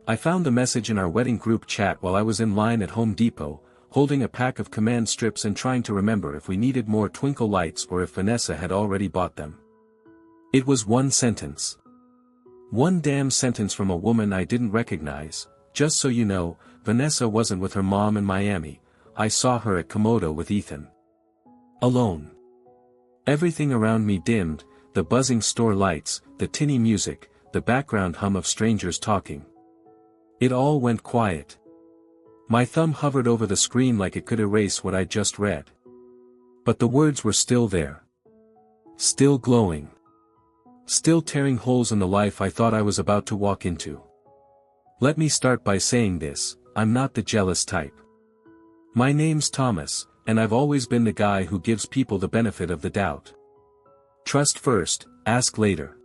I found the message in our wedding group chat while I was in line at Home Depot, holding a pack of command strips and trying to remember if we needed more twinkle lights or if Vanessa had already bought them. It was one sentence. One damn sentence from a woman I didn't recognize. Just so you know, Vanessa wasn't with her mom in Miami. I saw her at Komodo with Ethan. Alone. Everything around me dimmed, the buzzing store lights, the tinny music, the background hum of strangers talking. It all went quiet. My thumb hovered over the screen like it could erase what I'd just read. But the words were still there. Still glowing. Still tearing holes in the life I thought I was about to walk into. Let me start by saying this, I'm not the jealous type. My name's Thomas, and I've always been the guy who gives people the benefit of the doubt. Trust first, ask later.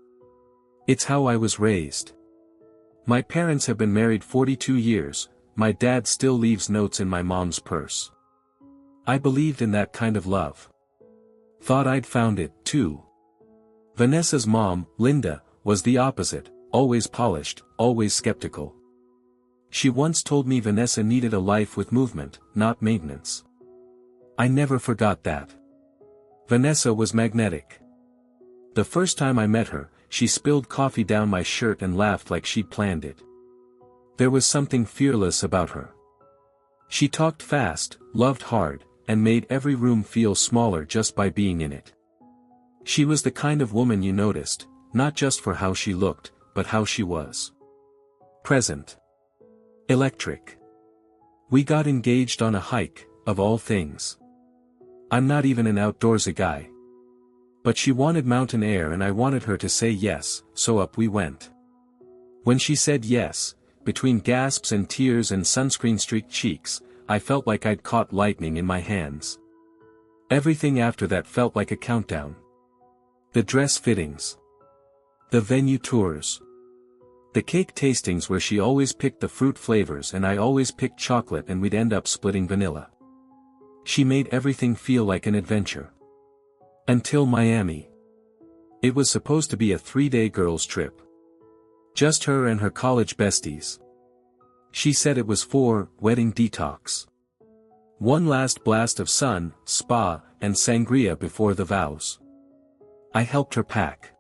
It's how I was raised. My parents have been married 42 years, my dad still leaves notes in my mom's purse. I believed in that kind of love. Thought I'd found it, too. Vanessa's mom, Linda, was the opposite, always polished, always skeptical. She once told me Vanessa needed a life with movement, not maintenance. I never forgot that. Vanessa was magnetic. The first time I met her, she spilled coffee down my shirt and laughed like she'd planned it. There was something fearless about her. She talked fast, loved hard, and made every room feel smaller just by being in it. She was the kind of woman you noticed, not just for how she looked, but how she was. Present. Electric. We got engaged on a hike, of all things. I'm not even an outdoorsy guy. But she wanted mountain air and I wanted her to say yes, so up we went. When she said yes, between gasps and tears and sunscreen-streaked cheeks, I felt like I'd caught lightning in my hands. Everything after that felt like a countdown. The dress fittings. The venue tours. The cake tastings where she always picked the fruit flavors and I always picked chocolate and we'd end up splitting vanilla. She made everything feel like an adventure. Until Miami. It was supposed to be a 3-day girls' trip. Just her and her college besties. She said it was for wedding detox. One last blast of sun, spa, and sangria before the vows. I helped her pack.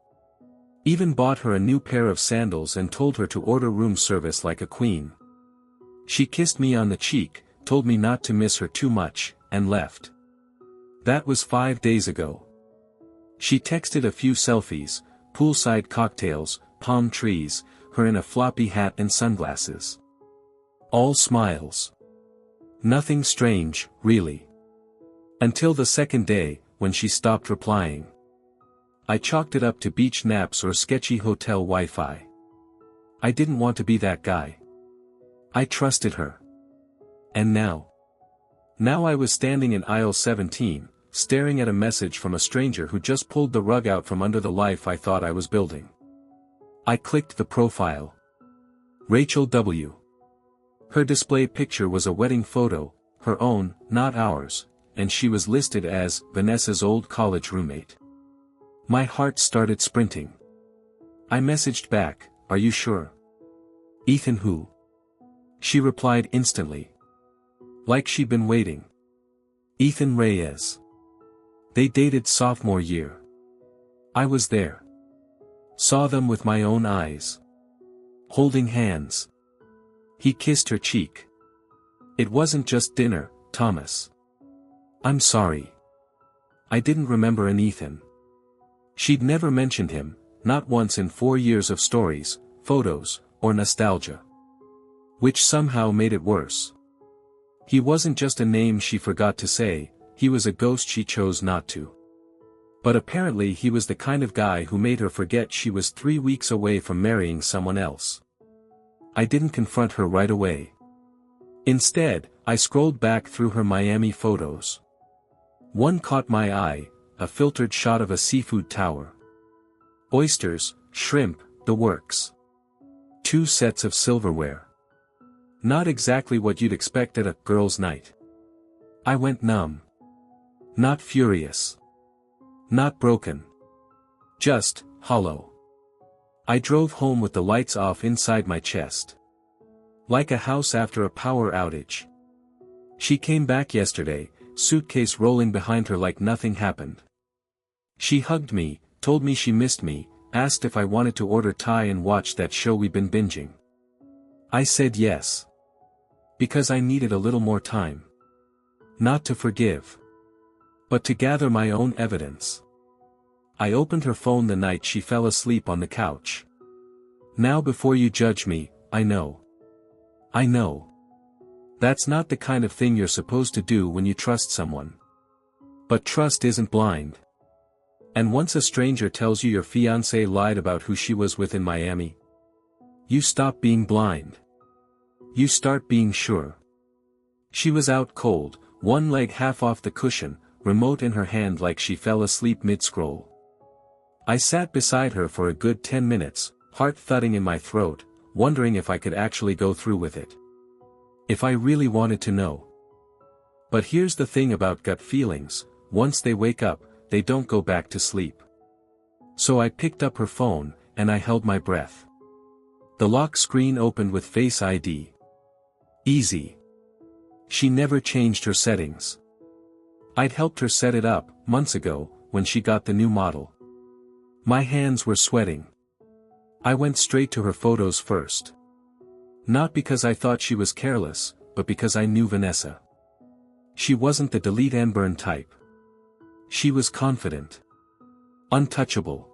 Even bought her a new pair of sandals and told her to order room service like a queen. She kissed me on the cheek, told me not to miss her too much, and left. That was 5 days ago. She texted a few selfies, poolside cocktails, palm trees, her in a floppy hat and sunglasses. All smiles. Nothing strange, really. Until the second day, when she stopped replying. I chalked it up to beach naps or sketchy hotel Wi-Fi. I didn't want to be that guy. I trusted her. And now? Now I was standing in aisle 17, staring at a message from a stranger who just pulled the rug out from under the life I thought I was building. I clicked the profile. Rachel W. Her display picture was a wedding photo, her own, not ours, and she was listed as Vanessa's old college roommate. My heart started sprinting. I messaged back, "Are you sure?" "Ethan who?" She replied instantly. Like she'd been waiting. "Ethan Reyes." They dated sophomore year. I was there. Saw them with my own eyes. Holding hands. He kissed her cheek. "It wasn't just dinner, Thomas." "I'm sorry. I didn't remember an Ethan." She'd never mentioned him, not once in 4 years of stories, photos, or nostalgia. Which somehow made it worse. He wasn't just a name she forgot to say, he was a ghost she chose not to. But apparently he was the kind of guy who made her forget she was 3 weeks away from marrying someone else. I didn't confront her right away. Instead, I scrolled back through her Miami photos. One caught my eye, a filtered shot of a seafood tower. Oysters, shrimp, the works. 2 sets of silverware. Not exactly what you'd expect at a girls' night. I went numb. Not furious. Not broken. Just hollow. I drove home with the lights off inside my chest. Like a house after a power outage. She came back yesterday, suitcase rolling behind her like nothing happened. She hugged me, told me she missed me, asked if I wanted to order Thai and watch that show we've been binging. I said yes. Because I needed a little more time. Not to forgive. But to gather my own evidence. I opened her phone the night she fell asleep on the couch. Now before you judge me, I know. I know. That's not the kind of thing you're supposed to do when you trust someone. But trust isn't blind. And once a stranger tells you your fiancée lied about who she was with in Miami, you stop being blind. You start being sure. She was out cold, one leg half off the cushion, remote in her hand like she fell asleep mid-scroll. I sat beside her for a good 10 minutes, heart thudding in my throat, wondering if I could actually go through with it. If I really wanted to know. But here's the thing about gut feelings, once they wake up, they don't go back to sleep. So I picked up her phone, and I held my breath. The lock screen opened with Face ID. Easy. She never changed her settings. I'd helped her set it up, months ago, when she got the new model. My hands were sweating. I went straight to her photos first. Not because I thought she was careless, but because I knew Vanessa. She wasn't the delete and burn type. She was confident. Untouchable.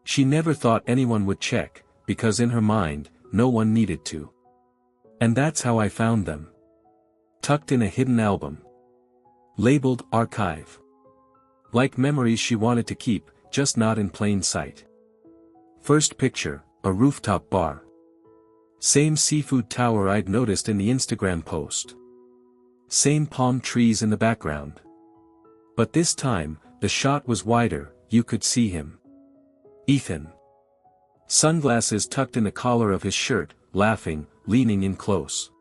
She never thought anyone would check, because in her mind, no one needed to. And that's how I found them. Tucked in a hidden album. Labeled Archive. Like memories she wanted to keep, just not in plain sight. First picture, a rooftop bar. Same seafood tower I'd noticed in the Instagram post. Same palm trees in the background. But this time, the shot was wider, you could see him. Ethan. Sunglasses tucked in the collar of his shirt, laughing, leaning in close.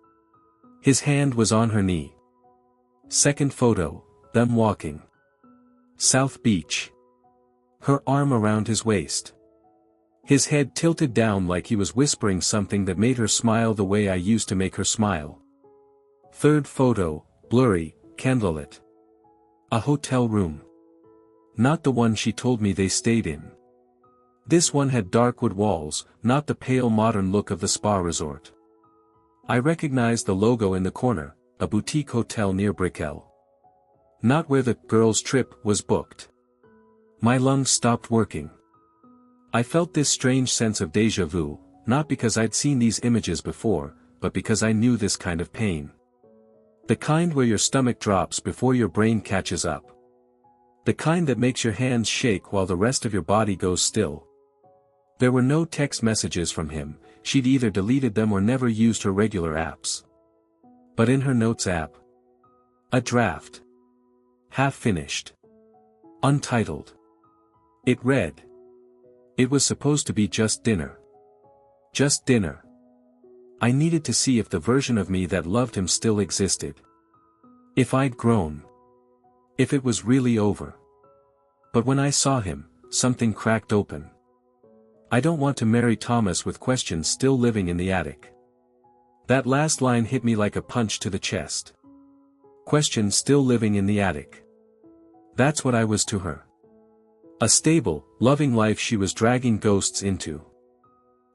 His hand was on her knee. Second photo, them walking. South Beach. Her arm around his waist. His head tilted down like he was whispering something that made her smile the way I used to make her smile. Third photo, blurry, candlelit. A hotel room. Not the one she told me they stayed in. This one had dark wood walls, not the pale modern look of the spa resort. I recognized the logo in the corner, a boutique hotel near Brickell. Not where the girls' trip was booked. My lungs stopped working. I felt this strange sense of déjà vu, not because I'd seen these images before, but because I knew this kind of pain. The kind where your stomach drops before your brain catches up. The kind that makes your hands shake while the rest of your body goes still. There were no text messages from him, she'd either deleted them or never used her regular apps. But in her notes app. A draft. Half finished. Untitled. It read. It was supposed to be just dinner. Just dinner. I needed to see if the version of me that loved him still existed. If I'd grown. If it was really over. But when I saw him, something cracked open. I don't want to marry Thomas with questions still living in the attic. That last line hit me like a punch to the chest. Questions still living in the attic. That's what I was to her. A stable, loving life she was dragging ghosts into.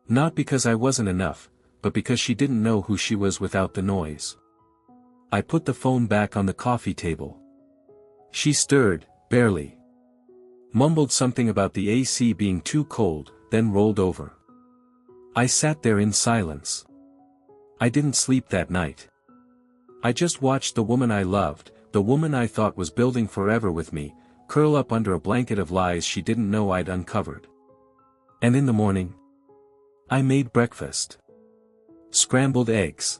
Not because I wasn't enough, but because she didn't know who she was without the noise. I put the phone back on the coffee table. She stirred, barely. Mumbled something about the AC being too cold, then rolled over. I sat there in silence. I didn't sleep that night. I just watched the woman I loved, the woman I thought was building forever with me, curl up under a blanket of lies she didn't know I'd uncovered. And in the morning, I made breakfast. Scrambled eggs.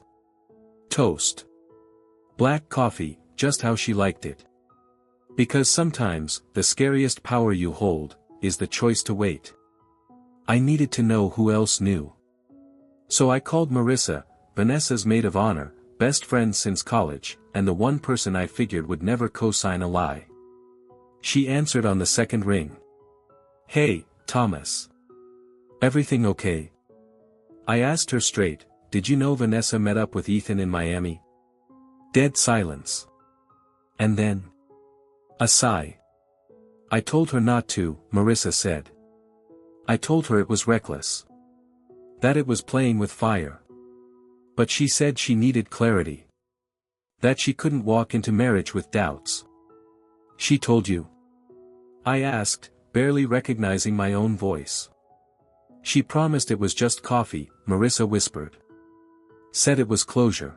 Toast. Black coffee, just how she liked it. Because sometimes, the scariest power you hold, is the choice to wait. I needed to know who else knew. So I called Marissa, Vanessa's maid of honor, best friend since college, and the one person I figured would never co-sign a lie. She answered on the second ring. Hey, Thomas. Everything okay? I asked her straight, did you know Vanessa met up with Ethan in Miami? Dead silence. And then? A sigh. I told her not to, Marissa said. I told her it was reckless. That it was playing with fire. But she said she needed clarity. That she couldn't walk into marriage with doubts. She told you? I asked, barely recognizing my own voice. She promised it was just coffee, Marissa whispered. Said it was closure.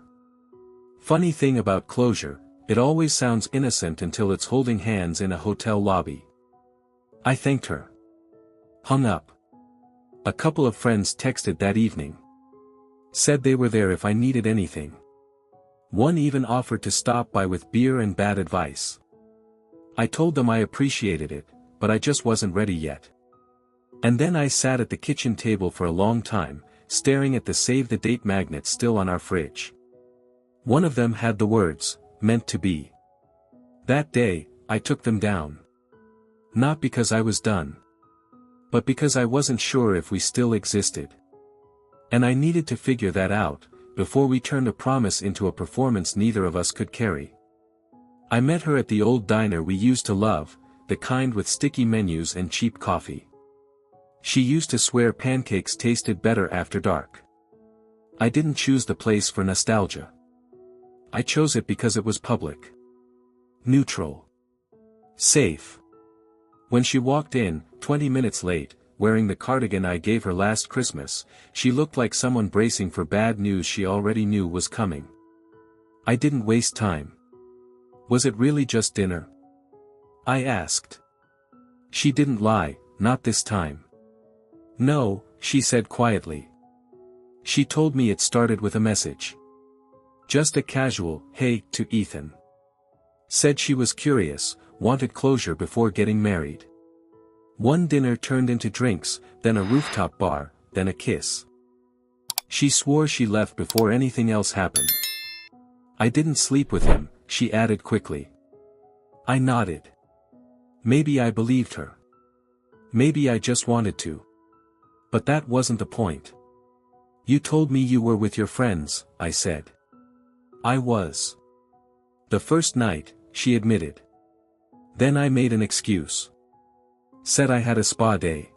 Funny thing about closure, it always sounds innocent until it's holding hands in a hotel lobby. I thanked her. Hung up. A couple of friends texted that evening. Said they were there if I needed anything. One even offered to stop by with beer and bad advice. I told them I appreciated it, but I just wasn't ready yet. And then I sat at the kitchen table for a long time, staring at the save-the-date magnets still on our fridge. One of them had the words, meant to be. That day, I took them down. Not because I was done. But because I wasn't sure if we still existed. And I needed to figure that out, before we turned a promise into a performance neither of us could carry. I met her at the old diner we used to love, the kind with sticky menus and cheap coffee. She used to swear pancakes tasted better after dark. I didn't choose the place for nostalgia. I chose it because it was public. Neutral. Safe. When she walked in, 20 minutes late, wearing the cardigan I gave her last Christmas, she looked like someone bracing for bad news she already knew was coming. I didn't waste time. Was it really just dinner? I asked. She didn't lie, not this time. No, she said quietly. She told me it started with a message. Just a casual, hey, to Ethan. Said she was curious, wanted closure before getting married. One dinner turned into drinks, then a rooftop bar, then a kiss. She swore she left before anything else happened. I didn't sleep with him, she added quickly. I nodded. Maybe I believed her. Maybe I just wanted to. But that wasn't the point. You told me you were with your friends, I said. I was. The first night, she admitted. Then I made an excuse. Said I had a spa day.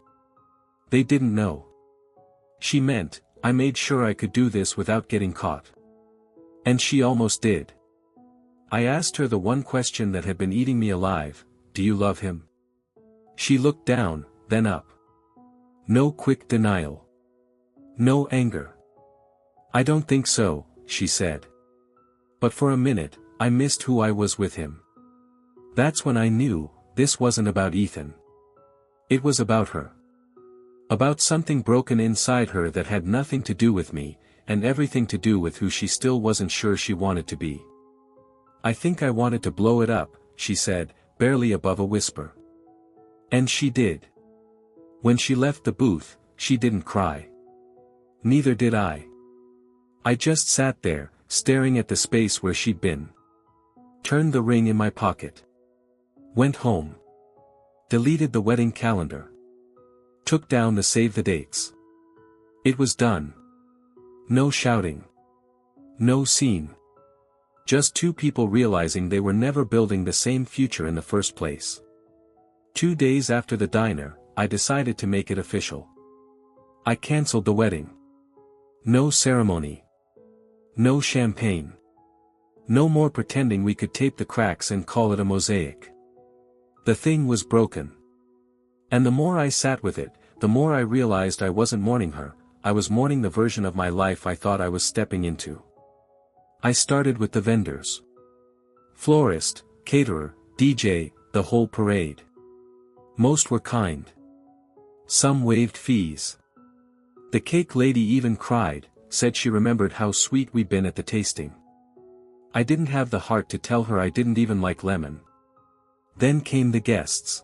They didn't know. She meant, I made sure I could do this without getting caught. And she almost did. I asked her the one question that had been eating me alive, do you love him? She looked down, then up. No quick denial. No anger. I don't think so, she said. But for a minute, I missed who I was with him. That's when I knew, this wasn't about Ethan. It was about her. About something broken inside her that had nothing to do with me, and everything to do with who she still wasn't sure she wanted to be. I think I wanted to blow it up, she said, barely above a whisper. And she did. When she left the booth, she didn't cry. Neither did I. I just sat there, staring at the space where she'd been. Turned the ring in my pocket. Went home. Deleted the wedding calendar. Took down the save the dates. It was done. No shouting. No scene. Just two people realizing they were never building the same future in the first place. 2 days after the diner, I decided to make it official. I canceled the wedding. No ceremony. No champagne. No more pretending we could tape the cracks and call it a mosaic. The thing was broken. And the more I sat with it, the more I realized I wasn't mourning her, I was mourning the version of my life I thought I was stepping into. I started with the vendors. Florist, caterer, DJ, the whole parade. Most were kind. Some waived fees. The cake lady even cried, said she remembered how sweet we'd been at the tasting. I didn't have the heart to tell her I didn't even like lemon. Then came the guests.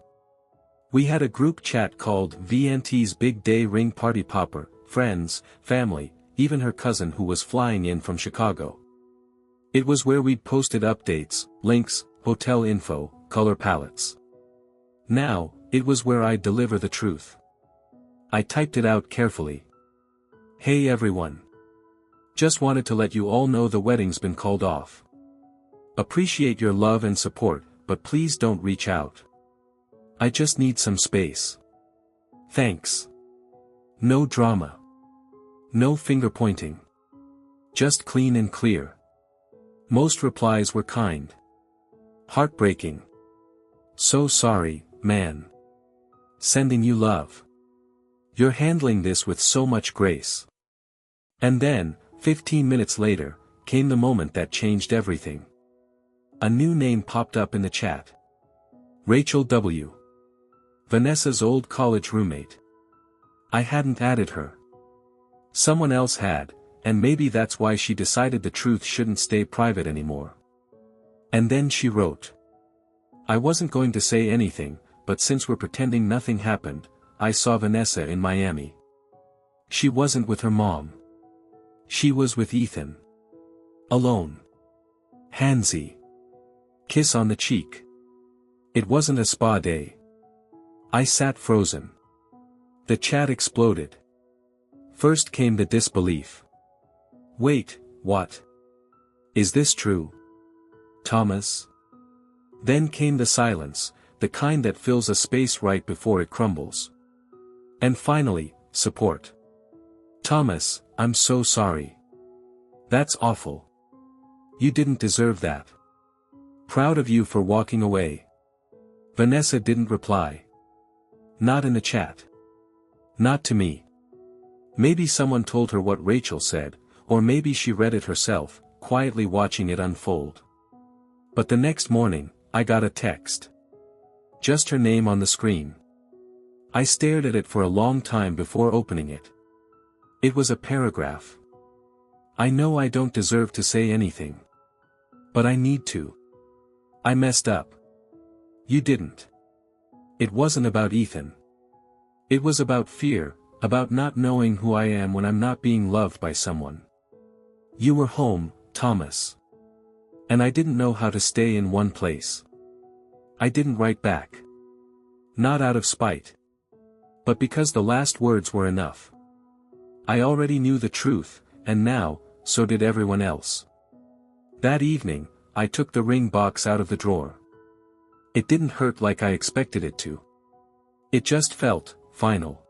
We had a group chat called VNT's Big Day Ring Party Popper, friends, family, even her cousin who was flying in from Chicago. It was where we'd posted updates, links, hotel info, color palettes. Now, it was where I'd deliver the truth. I typed it out carefully. Hey everyone. Just wanted to let you all know the wedding's been called off. Appreciate your love and support, but please don't reach out. I just need some space. Thanks. No drama. No finger pointing. Just clean and clear. Most replies were kind. Heartbreaking. So sorry, man. Sending you love. You're handling this with so much grace. And then, 15 minutes later, came the moment that changed everything. A new name popped up in the chat. Rachel W. Vanessa's old college roommate. I hadn't added her. Someone else had, and maybe that's why she decided the truth shouldn't stay private anymore. And then she wrote. I wasn't going to say anything, but since we're pretending nothing happened, I saw Vanessa in Miami. She wasn't with her mom. She was with Ethan. Alone. Handsy. Kiss on the cheek. It wasn't a spa day. I sat frozen. The chat exploded. First came the disbelief. Wait, what? Is this true? Thomas? Then came the silence, the kind that fills a space right before it crumbles. And finally, support. Thomas, I'm so sorry. That's awful. You didn't deserve that. Proud of you for walking away. Vanessa didn't reply. Not in the chat. Not to me. Maybe someone told her what Rachel said, or maybe she read it herself, quietly watching it unfold. But the next morning, I got a text. Just her name on the screen. I stared at it for a long time before opening it. It was a paragraph. I know I don't deserve to say anything. But I need to. I messed up. You didn't. It wasn't about Ethan. It was about fear, about not knowing who I am when I'm not being loved by someone. You were home, Thomas. And I didn't know how to stay in one place. I didn't write back. Not out of spite. But because the last words were enough. I already knew the truth, and now, so did everyone else. That evening, I took the ring box out of the drawer. It didn't hurt like I expected it to. It just felt final.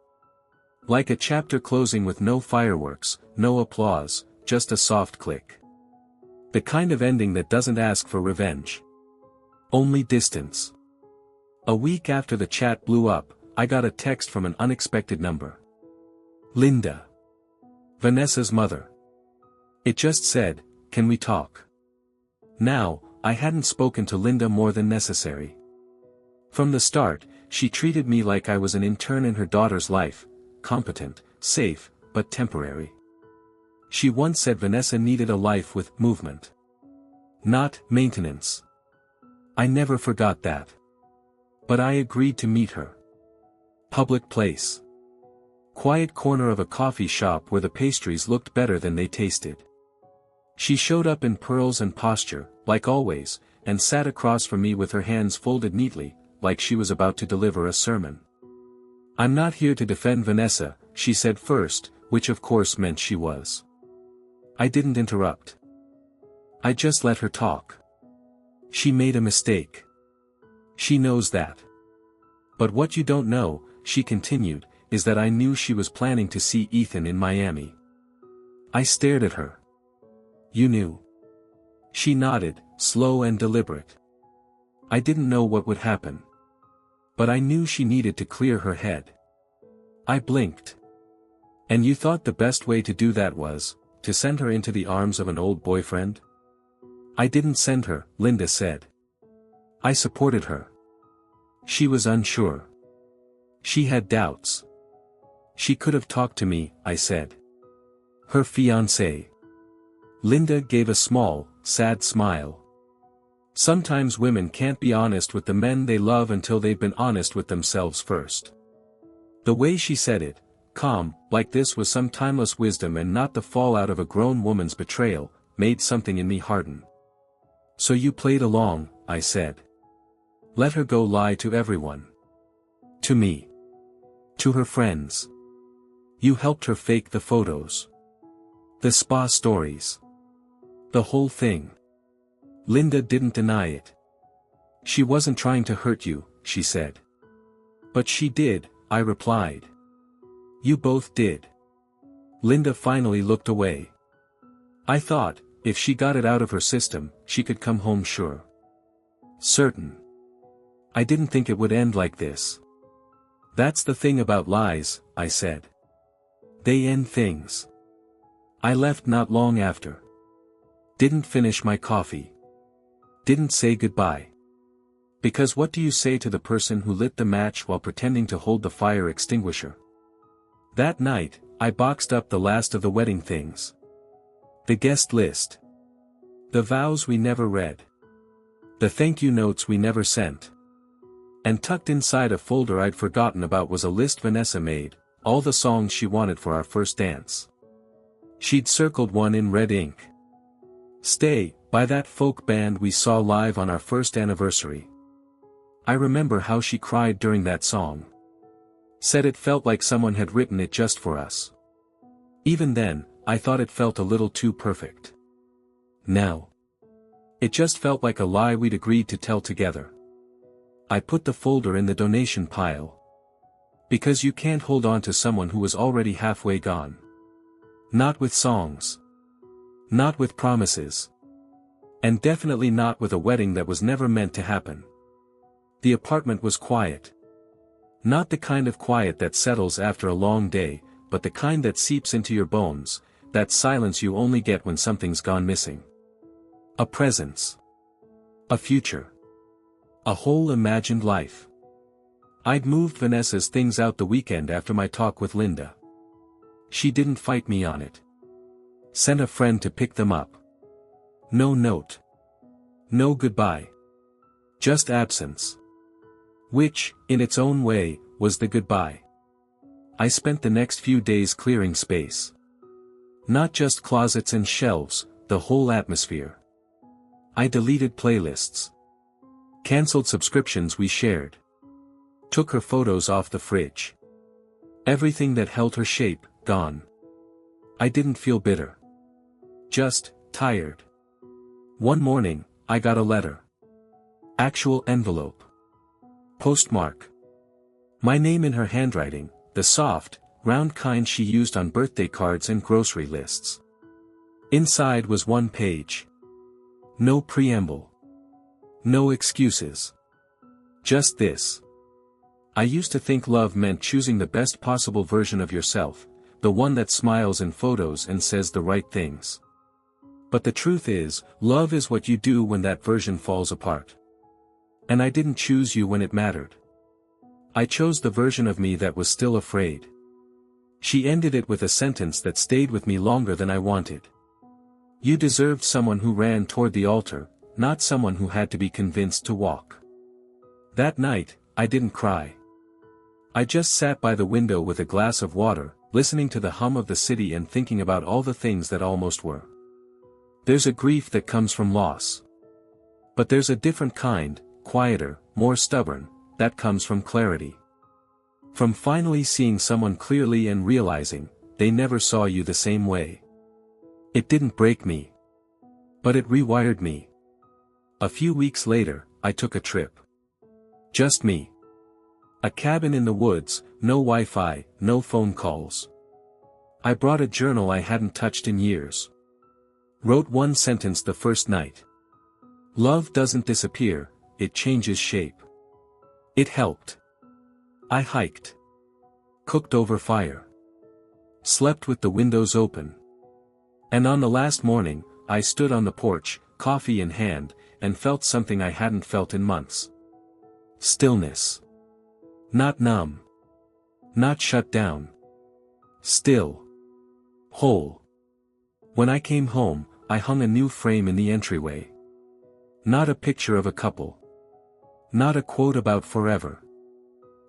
Like a chapter closing with no fireworks, no applause, just a soft click. The kind of ending that doesn't ask for revenge. Only distance. A week after the chat blew up, I got a text from an unexpected number. Linda. Vanessa's mother. It just said, "Can we talk?" Now, I hadn't spoken to Linda more than necessary. From the start, she treated me like I was an intern in her daughter's life, competent, safe, but temporary. She once said Vanessa needed a life with movement. Not maintenance. I never forgot that. But I agreed to meet her. Public place. Quiet corner of a coffee shop where the pastries looked better than they tasted. She showed up in pearls and posture, like always, and sat across from me with her hands folded neatly, like she was about to deliver a sermon. I'm not here to defend Vanessa, she said first, which of course meant she was. I didn't interrupt. I just let her talk. She made a mistake. She knows that. But what you don't know, she continued, is that I knew she was planning to see Ethan in Miami. I stared at her. You knew. She nodded, slow and deliberate. I didn't know what would happen. But I knew she needed to clear her head. I blinked. And you thought the best way to do that was, to send her into the arms of an old boyfriend? I didn't send her, Linda said. I supported her. She was unsure. She had doubts. She could have talked to me, I said. Her fiancé. Linda gave a small, sad smile. Sometimes women can't be honest with the men they love until they've been honest with themselves first. The way she said it, calm, like this was some timeless wisdom and not the fallout of a grown woman's betrayal, made something in me harden. So you played along, I said. Let her go lie to everyone. To me. To her friends. You helped her fake the photos. The spa stories. The whole thing. Linda didn't deny it. She wasn't trying to hurt you, she said. But she did, I replied. You both did. Linda finally looked away. I thought, if she got it out of her system, she could come home sure. Certain. I didn't think it would end like this. That's the thing about lies, I said. They end things. I left not long after. Didn't finish my coffee. Didn't say goodbye. Because what do you say to the person who lit the match while pretending to hold the fire extinguisher? That night, I boxed up the last of the wedding things. The guest list. The vows we never read. The thank you notes we never sent. And tucked inside a folder I'd forgotten about was a list Vanessa made, all the songs she wanted for our first dance. She'd circled one in red ink. Stay, by that folk band we saw live on our first anniversary. I remember how she cried during that song. Said it felt like someone had written it just for us. Even then, I thought it felt a little too perfect. Now. It just felt like a lie we'd agreed to tell together. I put the folder in the donation pile. Because you can't hold on to someone who was already halfway gone. Not with songs. Not with promises. And definitely not with a wedding that was never meant to happen. The apartment was quiet. Not the kind of quiet that settles after a long day, but the kind that seeps into your bones, that silence you only get when something's gone missing. A presence. A future. A whole imagined life. I'd moved Vanessa's things out the weekend after my talk with Linda. She didn't fight me on it. Sent a friend to pick them up. No note. No goodbye. Just absence. Which, in its own way, was the goodbye. I spent the next few days clearing space. Not just closets and shelves, the whole atmosphere. I deleted playlists. Cancelled subscriptions we shared. Took her photos off the fridge. Everything that held her shape, gone. I didn't feel bitter. Just, tired. One morning, I got a letter. Actual envelope. Postmark. My name in her handwriting, the soft, round kind she used on birthday cards and grocery lists. Inside was one page. No preamble. No excuses. Just this. I used to think love meant choosing the best possible version of yourself, the one that smiles in photos and says the right things. But the truth is, love is what you do when that version falls apart. And I didn't choose you when it mattered. I chose the version of me that was still afraid. She ended it with a sentence that stayed with me longer than I wanted. You deserved someone who ran toward the altar, not someone who had to be convinced to walk. That night, I didn't cry. I just sat by the window with a glass of water, listening to the hum of the city and thinking about all the things that almost were. There's a grief that comes from loss. But there's a different kind, quieter, more stubborn, that comes from clarity. From finally seeing someone clearly and realizing, they never saw you the same way. It didn't break me. But it rewired me. A few weeks later, I took a trip. Just me. A cabin in the woods, no Wi-Fi, no phone calls. I brought a journal I hadn't touched in years. Wrote one sentence the first night. Love doesn't disappear, it changes shape. It helped. I hiked. Cooked over fire. Slept with the windows open. And on the last morning, I stood on the porch, coffee in hand, and felt something I hadn't felt in months. Stillness. Not numb. Not shut down. Still. Whole. When I came home, I hung a new frame in the entryway. Not a picture of a couple. Not a quote about forever.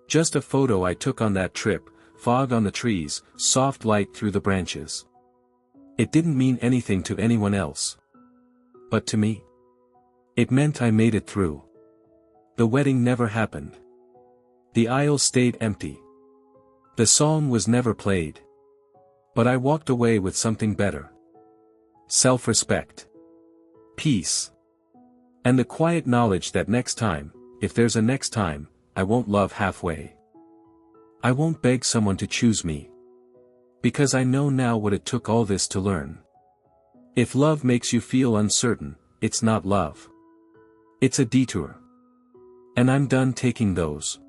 Just a photo I took on that trip, fog on the trees, soft light through the branches. It didn't mean anything to anyone else. But to me. It meant I made it through. The wedding never happened. The aisle stayed empty. The song was never played. But I walked away with something better. self-respect, peace, and the quiet knowledge that next time, if there's a next time, I won't love halfway. I won't beg someone to choose me. Because I know now what it took all this to learn. If love makes you feel uncertain, it's not love. It's a detour. And I'm done taking those.